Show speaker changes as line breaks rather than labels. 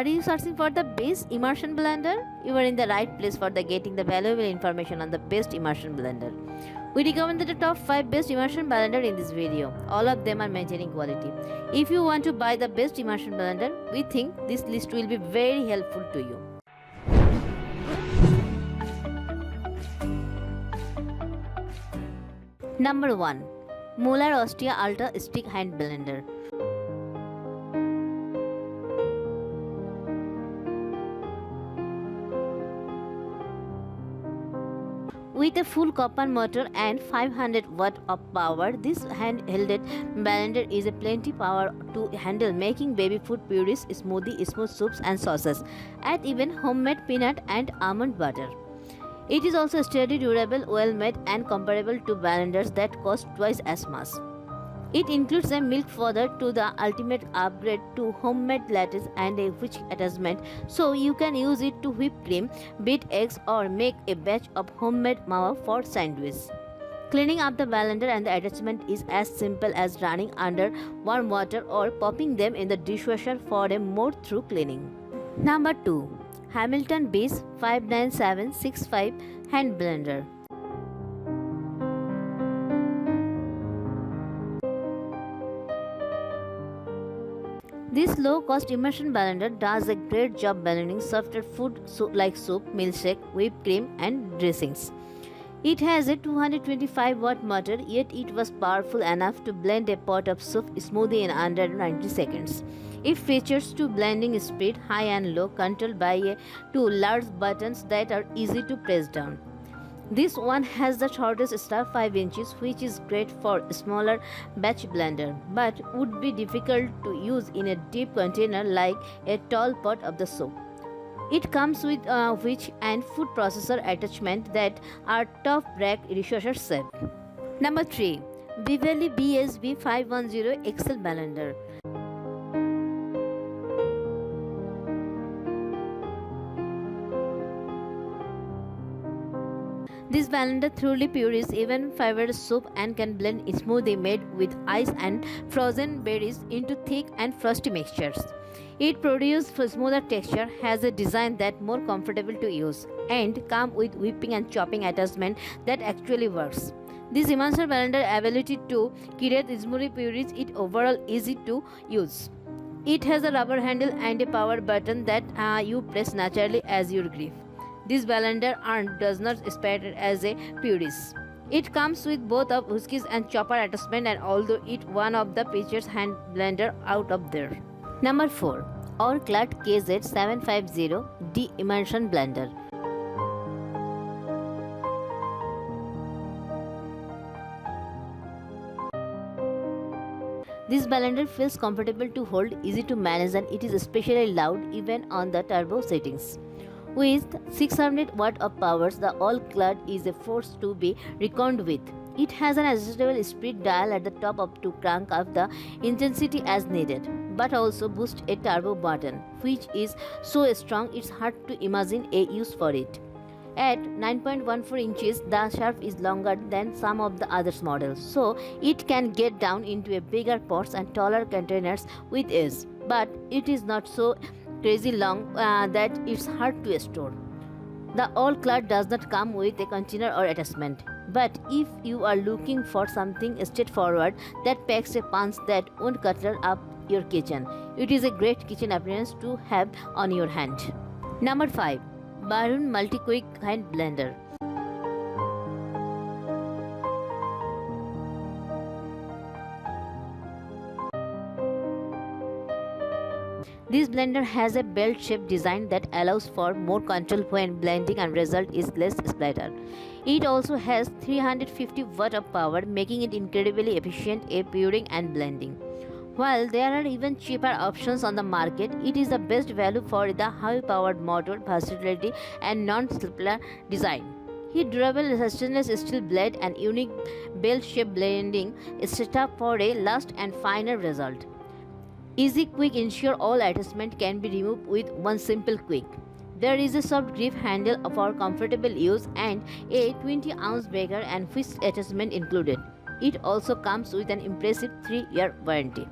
Are you searching for the best immersion blender? You are in the right place for getting the valuable information on the best immersion blender. We recommended the top 5 best immersion blender in this video. All of them are maintaining quality. If you want to buy the best immersion blender, we think this list will be very helpful to you. Number 1. Molar Ostia Ultra Stick Hand Blender. With a full copper motor and 500 watt of power, this handheld blender is a plenty power to handle making baby food purees, smoothie, smooth soups and sauces, and even homemade peanut and almond butter. It is also sturdy, durable, well made and comparable to blenders that cost twice as much. It includes a milk fodder to the ultimate upgrade to homemade lattice and a whisk attachment, so you can use it to whip cream, beat eggs or make a batch of homemade mawa for sandwich. Cleaning up the blender and the attachment is as simple as running under warm water or popping them in the dishwasher for a more thorough cleaning. Number 2. Hamilton Beast 59765 Hand Blender. This low-cost immersion blender does a great job blending softer food like soup, milkshake, whipped cream and dressings. It has a 225 watt motor, yet it was powerful enough to blend a pot of soup smoothie in under 90 seconds. It features two blending speed, high and low, controlled by two large buttons that are easy to press down. This one has the shortest star 5 inches, which is great for a smaller batch blender, but would be difficult to use in a deep container like a tall pot of the soup. It comes with a whisk and food processor attachment that are top rack dishwasher safe. Number 3. Vively BSB 510 XL Blender. This blender thoroughly pures even favorite soup and can blend a smoothie made with ice and frozen berries into thick and frosty mixtures. It produces a smoother texture, has a design that more comfortable to use, and comes with whipping and chopping attachment that actually works. This immersion blender ability to create smoothie purees it overall easy to use. It has a rubber handle and a power button that you press naturally as you grip. This blender does not expire as a purist. It comes with both of whiskeys and chopper attachment, and although it one of the cheapest hand blender out of there. Number 4. Orclad KZ750D Immersion Blender. This blender feels comfortable to hold, easy to manage, and it is especially loud even on the turbo settings. With 600 watt of power, the Orclad is a force to be reckoned with. It has an adjustable speed dial at the top to crank up the intensity as needed, but also boosts a turbo button, which is so strong it's hard to imagine a use for it. At 9.14 inches, the shaft is longer than some of the other models, so it can get down into a bigger pots and taller containers with ease, but it is not so crazy long that it's hard to store. The Orclad does not come with a container or attachment, but if you are looking for something straightforward that packs a punch that won't clutter up your kitchen, it is a great kitchen appliance to have on your hand. Number 5. Barun Multi-Quick Hand Blender. This blender has a belt-shaped design that allows for more control when blending, and result is less splatter. It also has 350 watt of power, making it incredibly efficient at puring and blending. While there are even cheaper options on the market, it is the best value for the high-powered motor, versatility, and non-slipper design. Its durable stainless steel blade and unique belt-shaped blending is set up for a last and final result. Easy Quick ensure all attachment can be removed with one simple click. There is a soft grip handle for comfortable use and a 20-ounce beaker and whisk attachment included. It also comes with an impressive 3-year warranty.